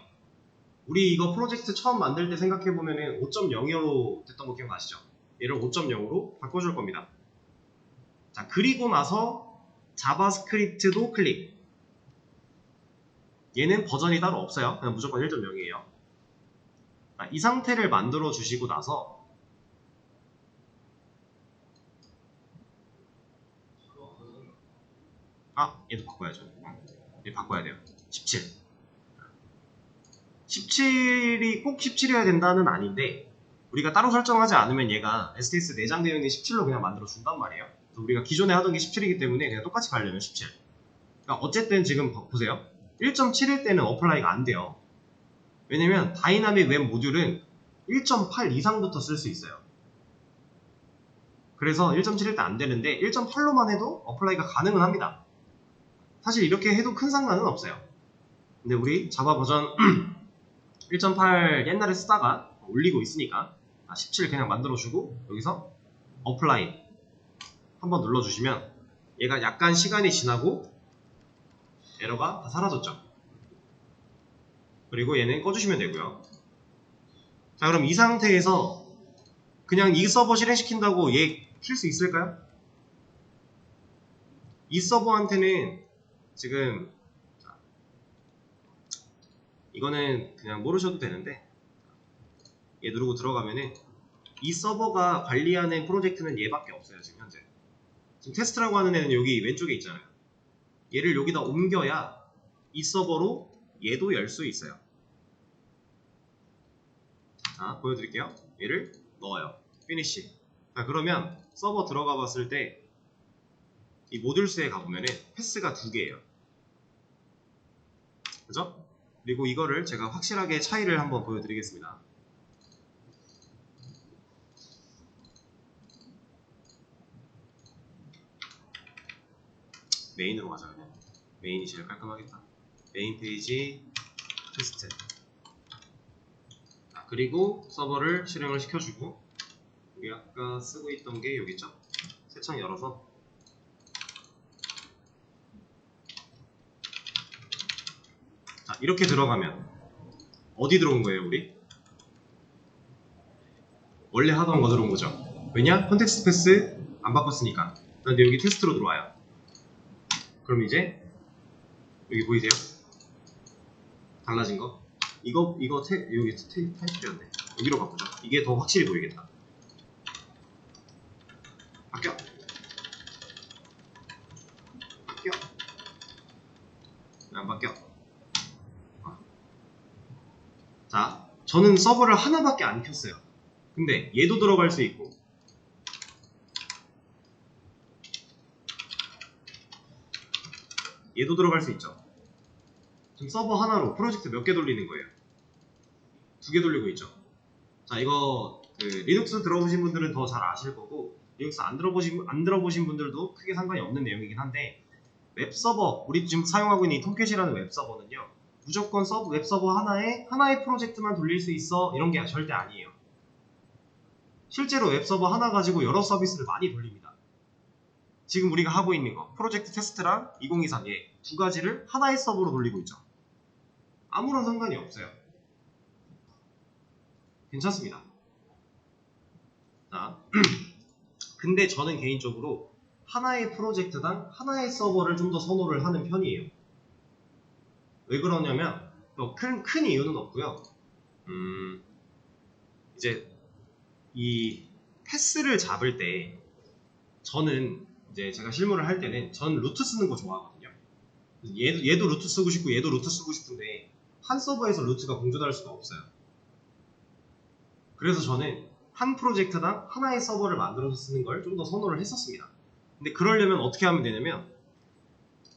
우리 이거 프로젝트 처음 만들 때 생각해보면 5.0으로 됐던 거 기억나시죠? 얘를 5.0으로 바꿔줄 겁니다. 자, 그리고 나서 자바스크립트도 클릭. 얘는 버전이 따로 없어요. 그냥 무조건 1.0이에요. 이 상태를 만들어 주시고 나서 얘도 바꿔야죠. 얘 바꿔야 돼요. 17. 17이 꼭 17이어야 된다는 아닌데 우리가 따로 설정하지 않으면 얘가 STS 내장되어 있는 17로 그냥 만들어 준단 말이에요. 그래서 우리가 기존에 하던 게 17이기 때문에 그냥 똑같이 가려면 17. 그러니까 어쨌든 지금 보세요. 1.7일 때는 어플라이가 안 돼요. 왜냐면 다이나믹 웹 모듈은 1.8 이상부터 쓸 수 있어요. 그래서 1.7일 때 안 되는데 1.8로만 해도 어플라이가 가능은 합니다. 사실 이렇게 해도 큰 상관은 없어요. 근데 우리 자바 버전 1.8 옛날에 쓰다가 올리고 있으니까 17 그냥 만들어주고 여기서 어플라이 한번 눌러주시면 얘가 약간 시간이 지나고 에러가 다 사라졌죠. 그리고 얘는 꺼주시면 되고요. 자, 그럼 이 상태에서 그냥 이 서버 실행시킨다고 얘 킬 수 있을까요? 이 서버한테는 지금 이거는 그냥 모르셔도 되는데 얘 누르고 들어가면은 이 서버가 관리하는 프로젝트는 얘밖에 없어요. 지금 현재. 지금 테스트라고 하는 애는 여기 왼쪽에 있잖아요. 얘를 여기다 옮겨야 이 서버로 얘도 열 수 있어요. 자, 보여드릴게요. 얘를 넣어요. 피니시. 자, 그러면 서버 들어가 봤을 때 이 모듈스에 가보면은 패스가 2개예요. 그죠? 그리고 이거를 제가 확실하게 차이를 한번 보여드리겠습니다. 메인으로 가자. 그냥 메인이 제일 깔끔하겠다. 메인 페이지 테스트. 자, 그리고 서버를 실행을 시켜주고, 우리 아까 쓰고 있던 게 여기 있죠? 새 창 열어서 자, 이렇게 들어가면 어디 들어온 거예요, 우리? 원래 하던 거 들어온 거죠. 왜냐? 컨텍스트 패스 안 바꿨으니까. 그런데 여기 테스트로 들어와요. 그럼 이제 여기 보이세요? 달라진 거? 여기 타입이었네. 여기로 바꾸죠. 이게 더 확실히 보이겠다. 바뀌어. 안 바뀌어. 자, 저는 서버를 하나밖에 안 켰어요. 근데 얘도 들어갈 수 있고, 얘도 들어갈 수 있죠. 지금 서버 하나로 프로젝트 몇 개 돌리는 거예요? 2개 돌리고 있죠. 자, 이거 리눅스 들어보신 분들은 더 잘 아실 거고, 리눅스 안 들어보신 분들도 크게 상관이 없는 내용이긴 한데, 웹서버, 우리 지금 사용하고 있는 이 톰캣이라는 웹서버는요, 무조건 웹서버 하나의 프로젝트만 돌릴 수 있어, 이런 게 절대 아니에요. 실제로 웹서버 하나 가지고 여러 서비스를 많이 돌립니다. 지금 우리가 하고 있는 거, 프로젝트 테스트랑 2023 얘 두 가지를 하나의 서버로 돌리고 있죠. 아무런 상관이 없어요. 괜찮습니다. 자, 근데 저는 개인적으로 하나의 프로젝트당 하나의 서버를 좀 더 선호를 하는 편이에요. 왜 그러냐면 큰 이유는 없고요. 이제 이 패스를 잡을 때 저는 이제 제가 실무를 할 때는 전 루트 쓰는 거 좋아하거든요. 얘도 루트 쓰고 싶고 얘도 루트 쓰고 싶은데 한 서버에서 루트가 공존할 수가 없어요. 그래서 저는 한 프로젝트당 하나의 서버를 만들어서 쓰는 걸 좀 더 선호를 했었습니다. 근데 그러려면 어떻게 하면 되냐면,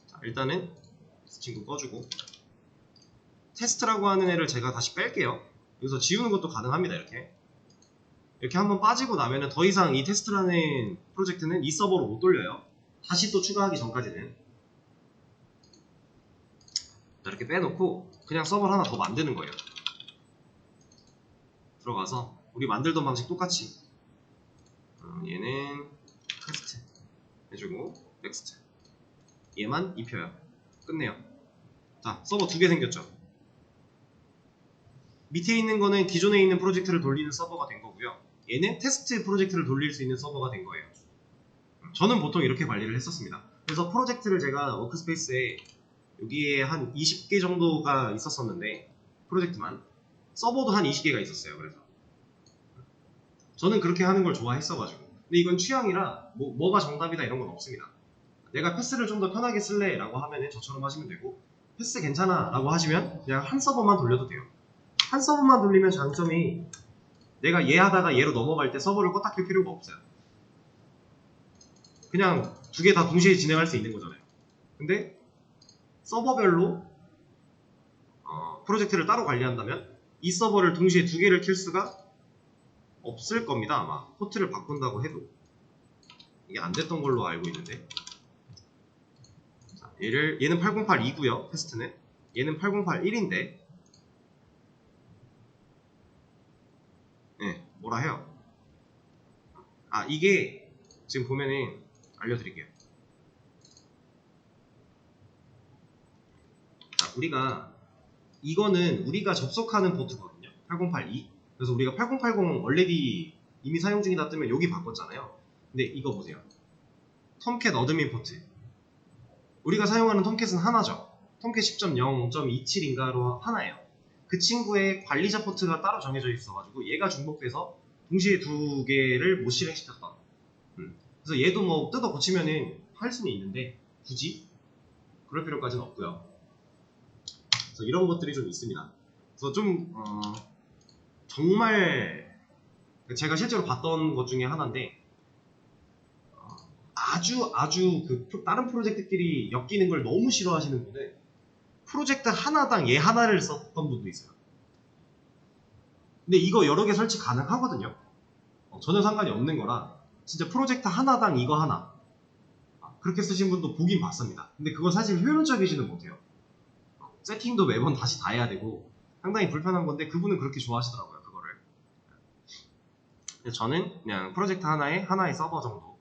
자, 일단은 친구 꺼주고 테스트라고 하는 애를 제가 다시 뺄게요. 여기서 지우는 것도 가능합니다. 이렇게 한번 빠지고 나면은 더 이상 이 테스트라는 프로젝트는 이 서버로 못 돌려요. 다시 또 추가하기 전까지는. 자, 이렇게 빼놓고 그냥 서버를 하나 더 만드는 거예요. 들어가서 우리 만들던 방식 똑같이 얘는 테스트 해주고 넥스트, 얘만 입혀요. 끝내요. 자, 서버 2개 생겼죠. 밑에 있는 거는 기존에 있는 프로젝트를 돌리는 서버가 된 거고요. 얘는 테스트 프로젝트를 돌릴 수 있는 서버가 된 거예요. 저는 보통 이렇게 관리를 했었습니다. 그래서 프로젝트를 제가 워크스페이스에 여기에 한 20개 정도가 있었었는데, 프로젝트만 서버도 한 20개가 있었어요. 그래서 저는 그렇게 하는 걸 좋아했어가지고. 근데 이건 취향이라 뭐가 정답이다 이런 건 없습니다. 내가 패스를 좀 더 편하게 쓸래 라고 하면은 저처럼 하시면 되고, 패스 괜찮아 라고 하시면 그냥 한 서버만 돌려도 돼요. 한 서버만 돌리면 장점이, 내가 얘 하다가 얘로 넘어갈 때 서버를 껐다 킬 필요가 없어요. 그냥 2개 다 동시에 진행할 수 있는 거잖아요. 근데 서버별로 프로젝트를 따로 관리한다면 이 서버를 동시에 2개를 킬 수가 없을 겁니다. 아마 포트를 바꾼다고 해도 이게 안 됐던 걸로 알고 있는데, 자, 얘는 8082고요. 테스트는 얘는 8081인데 뭐라 해요. 이게 지금 보면은 알려드릴게요. 자, 이거는 우리가 접속하는 포트거든요. 8082. 그래서 우리가 8080 얼레디 이미 사용 중이다 뜨면 여기 바꿨잖아요. 근데 이거 보세요. 톰캣 어드민 포트. 우리가 사용하는 톰캣은 하나죠. 톰캣 10.0.27인가로 하나예요. 그 친구의 관리자 포트가 따로 정해져 있어가지고 얘가 중복돼서 동시에 두 개를 못 실행시켰던. 그래서 얘도 뭐 뜯어 고치면은 할 수는 있는데 굳이 그럴 필요까지는 없고요. 그래서 이런 것들이 좀 있습니다. 그래서 좀 정말 제가 실제로 봤던 것 중에 하나인데 아주 그 다른 프로젝트끼리 엮이는 걸 너무 싫어하시는 분은 프로젝트 하나당 얘 하나를 썼던 분도 있어요. 근데 이거 여러 개 설치 가능하거든요. 전혀 상관이 없는 거라 진짜 프로젝트 하나당 이거 하나 그렇게 쓰신 분도 보긴 봤습니다. 근데 그건 사실 효율적이지는 못해요. 세팅도 매번 다시 다 해야 되고 상당히 불편한 건데 그분은 그렇게 좋아하시더라고요. 그거를. 저는 그냥 프로젝트 하나의 서버 정도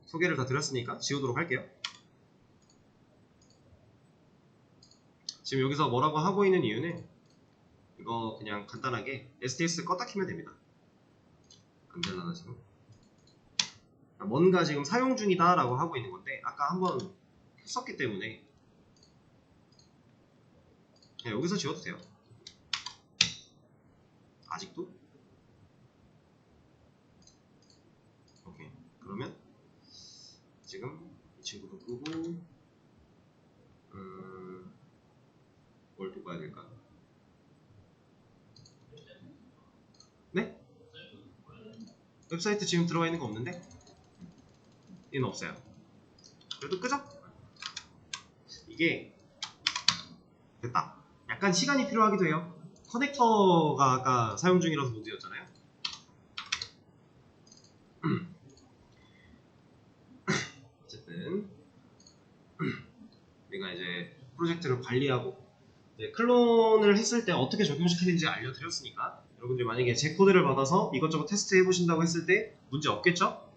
소개를 다 드렸으니까 지우도록 할게요. 지금 여기서 뭐라고 하고 있는 이유는 이거 그냥 간단하게 STS 껐다 키면 됩니다. 안 되려나 지금? 뭔가 지금 사용 중이다 라고 하고 있는 건데 아까 한번 했었기 때문에 그냥 여기서 지워도 돼요. 아직도? 오케이. 그러면 지금 이 친구도 끄고 뭘 또 봐야 될까? 네? 웹사이트 지금 들어가 있는 거 없는데? 얘는 없어요. 그래도 끄죠? 이게 됐다. 약간 시간이 필요하기도 해요. 커넥터가 아까 사용 중이라서 문제였잖아요. 어쨌든 우리가 이제 프로젝트를 관리하고 이제 클론을 했을 때 어떻게 적용시키는지 알려드렸으니까 여러분들이 만약에 제 코드를 받아서 이것저것 테스트 해보신다고 했을 때 문제 없겠죠?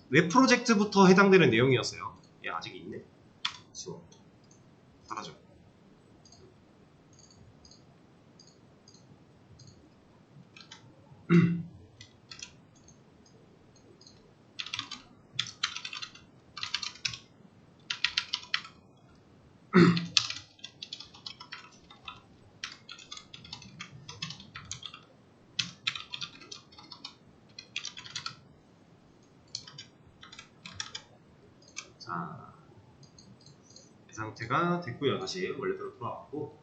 웹 프로젝트부터 해당되는 내용이었어요. 얘 아직 있네? 지워. 사라져. 자, 이 상태가 됐고요. 다시 원래대로 돌아왔고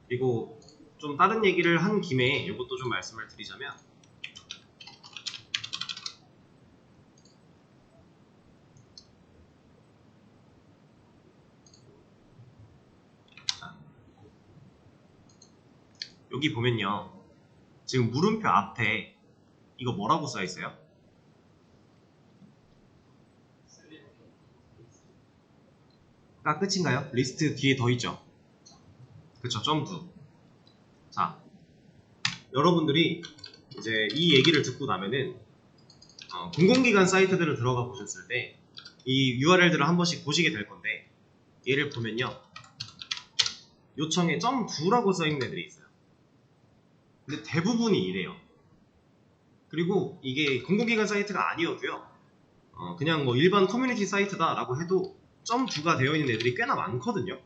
그리고 좀 다른 얘기를 한 김에 이것도 좀 말씀을 드리자면 자, 여기 보면요. 지금 물음표 앞에 이거 뭐라고 써있어요? 가 끝인가요? 리스트 뒤에 더 있죠? 그쵸, 점프. 자, 여러분들이 이제 이 얘기를 듣고 나면은 공공기관 사이트들을 들어가 보셨을 때 이 URL들을 한 번씩 보시게 될 건데 얘를 보면요. 요청에 .do라고 써있는 애들이 있어요. 근데 대부분이 이래요. 그리고 이게 공공기관 사이트가 아니어도요. 그냥 뭐 일반 커뮤니티 사이트다 라고 해도 .do가 되어 있는 애들이 꽤나 많거든요.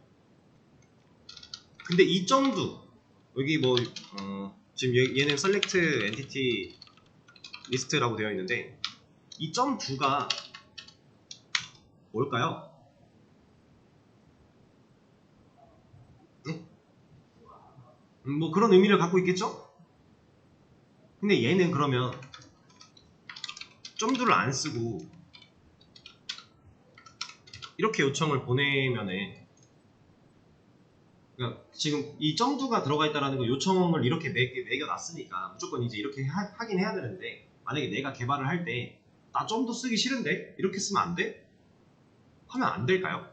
근데 이 .do 여기 뭐 지금 얘는 select entity list라고 되어 있는데 이 .do가 뭘까요? 네? 뭐 그런 의미를 갖고 있겠죠? 근데 얘는 그러면 .do를 안 쓰고 이렇게 요청을 보내면은 그러니까 지금 이 .do가 들어가 있다는 거 요청을 이렇게 매겨놨으니까 무조건 이제 이렇게 하긴 해야 되는데 만약에 내가 개발을 할 때 나 .do 쓰기 싫은데 이렇게 쓰면 안 돼? 하면 안 될까요?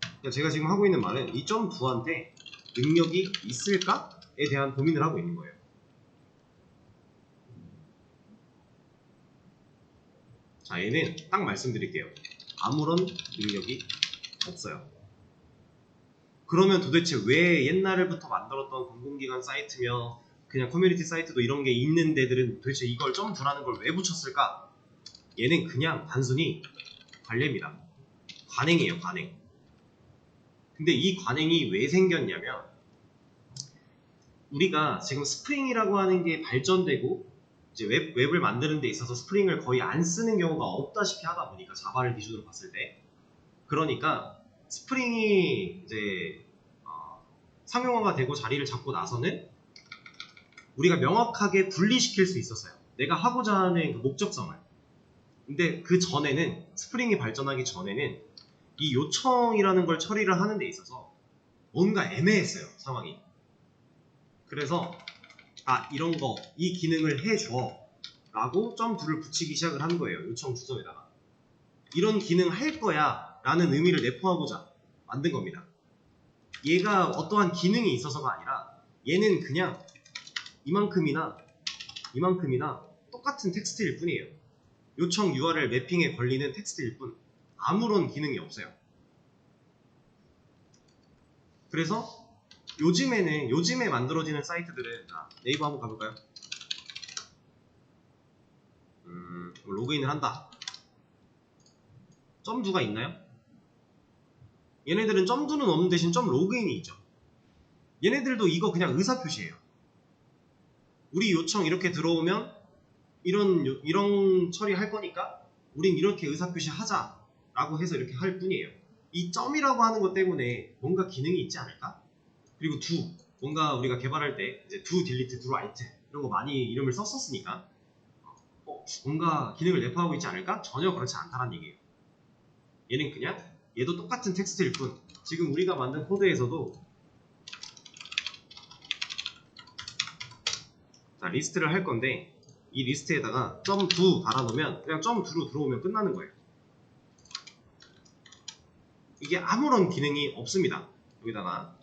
그러니까 제가 지금 하고 있는 말은 이 .do한테 능력이 있을까에 대한 고민을 하고 있는 거예요. 자, 얘는 딱 말씀드릴게요. 아무런 능력이 없어요. 그러면 도대체 왜 옛날부터 만들었던 공공기관 사이트며 그냥 커뮤니티 사이트도 이런 게 있는 데들은 도대체 이걸 .do라는 걸 왜 붙였을까? 얘는 그냥 단순히 관례입니다. 관행이에요, 관행. 근데 이 관행이 왜 생겼냐면 우리가 지금 스프링이라고 하는 게 발전되고 이제 웹을 만드는 데 있어서 스프링을 거의 안 쓰는 경우가 없다시피 하다 보니까 자바를 기준으로 봤을 때 그러니까 스프링이 이제 상용화가 되고 자리를 잡고 나서는 우리가 명확하게 분리시킬 수 있었어요. 내가 하고자 하는 그 목적성을. 근데 그 전에는 스프링이 발전하기 전에는 이 요청이라는 걸 처리를 하는 데 있어서 뭔가 애매했어요, 상황이. 그래서 이런 거, 이 기능을 해줘 라고 점2를 붙이기 시작을 한 거예요, 요청 주소에다가. 이런 기능 할 거야 라는 의미를 내포하고자 만든 겁니다. 얘가 어떠한 기능이 있어서가 아니라 얘는 그냥 이만큼이나 똑같은 텍스트일 뿐이에요. 요청 URL 매핑에 걸리는 텍스트일 뿐 아무런 기능이 없어요. 그래서 요즘에 만들어지는 사이트들은 네이버 한번 가볼까요? 로그인을 한다. 점2가 있나요? 얘네들은 점2는 없는 대신 점 로그인이 있죠. 얘네들도 이거 그냥 의사표시예요. 우리 요청 이렇게 들어오면 이런 처리할 거니까 우린 이렇게 의사표시 하자 라고 해서 이렇게 할 뿐이에요. 이 점이라고 하는 것 때문에 뭔가 기능이 있지 않을까? 그리고 뭔가 우리가 개발할 때 이제 do, delete, do, write 이런 거 많이 이름을 썼었으니까 뭔가 기능을 내포하고 있지 않을까? 전혀 그렇지 않다는 얘기예요. 얘는 그냥 얘도 똑같은 텍스트일 뿐 지금 우리가 만든 코드에서도 리스트를 할 건데 이 리스트에다가 점2 달아놓으면 그냥 점2로 들어오면 끝나는 거예요. 이게 아무런 기능이 없습니다. 여기다가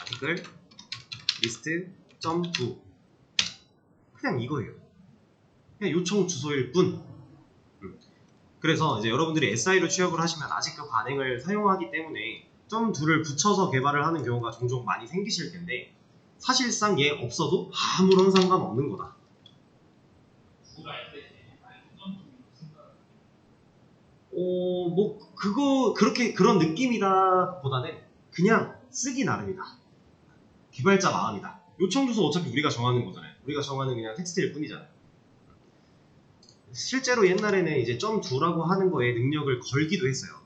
아티클 리스트 점2 그냥 이거예요. 그냥 요청 주소일 뿐. 그래서 이제 여러분들이 SI로 취업을 하시면 아직 그 관행을 사용하기 때문에 점2를 붙여서 개발을 하는 경우가 종종 많이 생기실 텐데 사실상 얘 없어도 아무런 상관없는 거다. 그런 느낌이다 보다는 그냥 쓰기 나름이다. 개발자 마음이다. 요청 주소 어차피 우리가 정하는 거잖아요. 우리가 정하는 그냥 텍스트일 뿐이잖아요. 실제로 옛날에는 이제 점2라고 하는 거에 능력을 걸기도 했어요.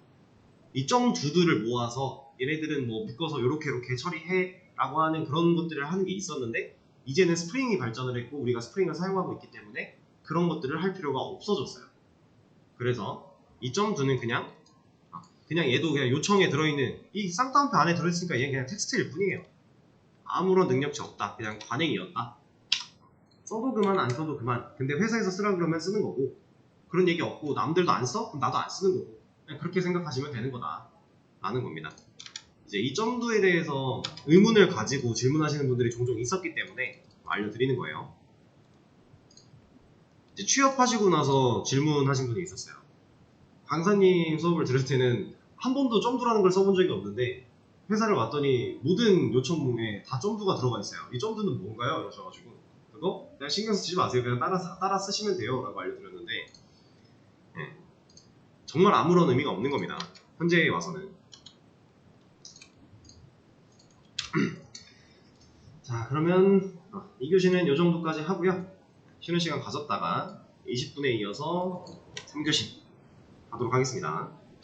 이 점2들을 모아서 얘네들은 뭐 묶어서 요렇게 처리해 라고 하는 그런 것들을 하는 게 있었는데 이제는 스프링이 발전을 했고 우리가 스프링을 사용하고 있기 때문에 그런 것들을 할 필요가 없어졌어요. 그래서 이 점2는 그냥 얘도 그냥 요청에 들어있는 이 쌍따옴표 안에 들어있으니까 얘는 그냥 텍스트일 뿐이에요. 아무런 능력치 없다. 그냥 관행이었다. 써도 그만 안 써도 그만. 근데 회사에서 쓰라 그러면 쓰는 거고 그런 얘기 없고 남들도 안 써? 그럼 나도 안 쓰는 거고 그냥 그렇게 생각하시면 되는 거다 라는 겁니다. 이제 이 점2에 대해서 의문을 가지고 질문하시는 분들이 종종 있었기 때문에 알려드리는 거예요. 이제 취업하시고 나서 질문하신 분이 있었어요. 강사님 수업을 들을 때는 한 번도 점2라는 걸 써본 적이 없는데 회사를 왔더니 모든 요청문에 다 점2가 들어가 있어요. 이 점2는 뭔가요? 이러셔가지고 그거 그냥 신경 쓰지 마세요. 그냥 따라 쓰시면 돼요 라고 알려드렸는데 정말 아무런 의미가 없는 겁니다. 현재에 와서는. 자, 그러면 이 교시는 이 정도까지 하고요. 쉬는 시간 가졌다가 20분에 이어서 3교시 하도록 하겠습니다.